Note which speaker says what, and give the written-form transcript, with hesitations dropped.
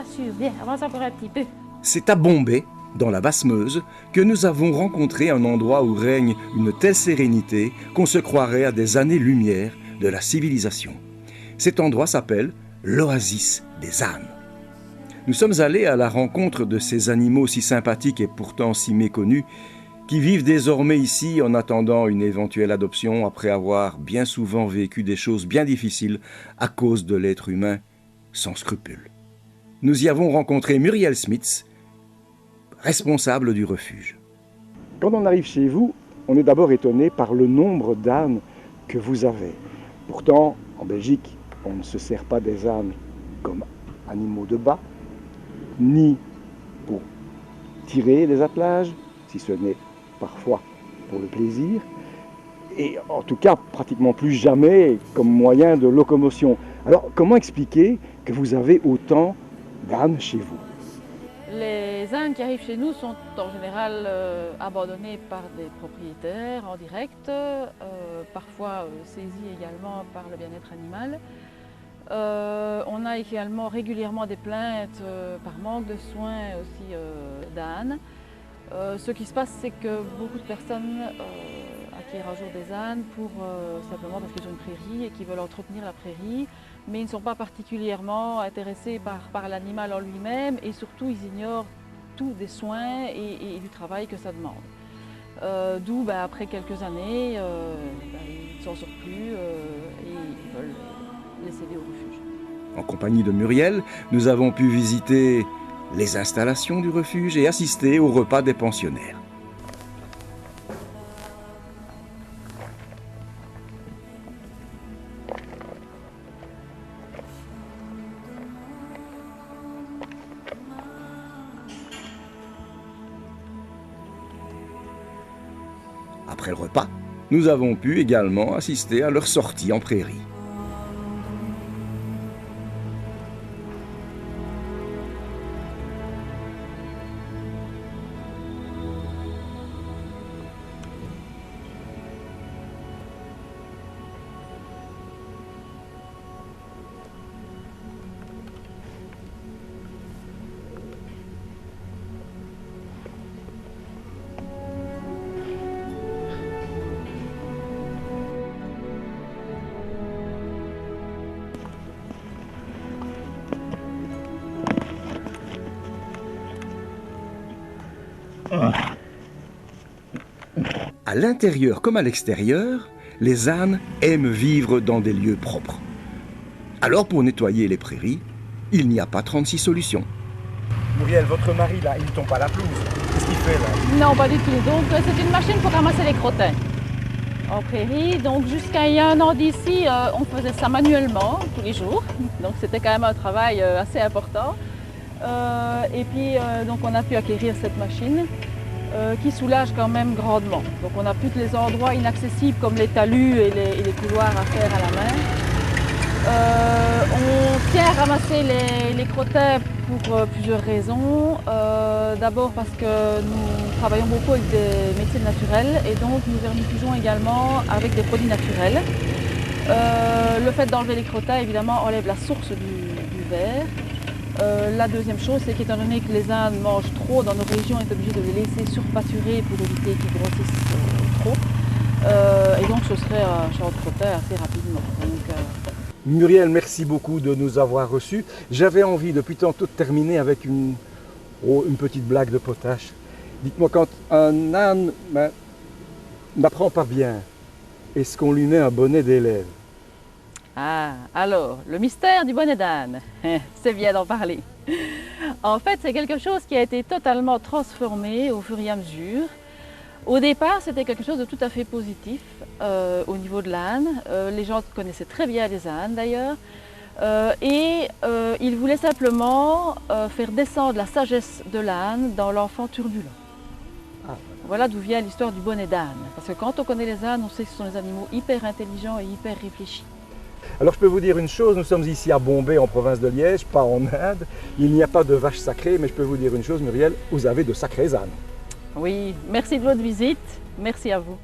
Speaker 1: t'assure. Viens, avance encore un petit peu.
Speaker 2: C'est à Bombay, dans la Basse-Meuse, que nous avons rencontré un endroit où règne une telle sérénité qu'on se croirait à des années-lumière de la civilisation. Cet endroit s'appelle l'oasis des ânes. Nous sommes allés à la rencontre de ces animaux si sympathiques et pourtant si méconnus, qui vivent désormais ici en attendant une éventuelle adoption après avoir bien souvent vécu des choses bien difficiles à cause de l'être humain sans scrupules. Nous y avons rencontré Muriel Smits, responsable du refuge.
Speaker 3: Quand on arrive chez vous, on est d'abord étonné par le nombre d'ânes que vous avez. Pourtant, en Belgique, on ne se sert pas des ânes comme animaux de bât, ni pour tirer les attelages, si ce n'est parfois pour le plaisir, et en tout cas pratiquement plus jamais comme moyen de locomotion. Alors comment expliquer que vous avez autant d'ânes chez vous?
Speaker 4: Les ânes qui arrivent chez nous sont en général abandonnés par des propriétaires en direct, parfois saisis également par le bien-être animal. On a également régulièrement des plaintes par manque de soins aussi d'ânes. Ce qui se passe, c'est que beaucoup de personnes acquièrent un jour des ânes simplement parce qu'ils ont une prairie et qu'ils veulent entretenir la prairie, mais ils ne sont pas particulièrement intéressés par l'animal en lui-même et surtout ils ignorent tout des soins et du travail que ça demande. D'où après quelques années, ils ne s'en sortent plus et ils veulent les céder au refuge.
Speaker 2: En compagnie de Muriel, nous avons pu visiter les installations du refuge et assister au repas des pensionnaires. Après le repas, nous avons pu également assister à leur sortie en prairie. À l'intérieur comme à l'extérieur, les ânes aiment vivre dans des lieux propres. Alors pour nettoyer les prairies, il n'y a pas 36 solutions.
Speaker 3: Muriel, votre mari là, il ne tombe pas la pelouse. Qu'est-ce qu'il fait là?
Speaker 4: Non, pas du tout. Donc c'est une machine pour ramasser les crottins en prairie. Donc jusqu'à il y a un an d'ici, on faisait ça manuellement tous les jours. Donc c'était quand même un travail assez important. Et puis donc on a pu acquérir cette machine qui soulage quand même grandement. Donc on n'a plus que les endroits inaccessibles comme les talus et les couloirs à faire à la main. On tient à ramasser les crottins pour plusieurs raisons. D'abord parce que nous travaillons beaucoup avec des médecines naturelles et donc nous vermifugeons également avec des produits naturels. Le fait d'enlever les crottins évidemment enlève la source du ver. La deuxième chose, c'est qu'étant donné que les ânes mangent trop dans nos régions, on est obligé de les laisser surpâturer pour éviter qu'ils grossissent trop. Et donc ce serait un champ de crottins assez rapidement. Donc,
Speaker 3: Muriel, merci beaucoup de nous avoir reçus. J'avais envie depuis tantôt de terminer avec une petite blague de potache. Dites-moi, quand un âne n'apprend pas bien, est-ce qu'on lui met un bonnet d'élève?
Speaker 4: Ah, alors, le mystère du bonnet d'âne, c'est bien d'en parler. En fait, c'est quelque chose qui a été totalement transformé au fur et à mesure. Au départ, c'était quelque chose de tout à fait positif au niveau de l'âne. Les gens connaissaient très bien les ânes d'ailleurs. Ils voulaient simplement faire descendre la sagesse de l'âne dans l'enfant turbulent. Ah. Voilà d'où vient l'histoire du bonnet d'âne. Parce que quand on connaît les ânes, on sait que ce sont des animaux hyper intelligents et hyper réfléchis.
Speaker 3: Alors je peux vous dire une chose, nous sommes ici à Bombay en province de Liège, pas en Inde. Il n'y a pas de vaches sacrées, mais je peux vous dire une chose, Muriel, vous avez de sacrés ânes.
Speaker 4: Oui, merci de votre visite, merci à vous.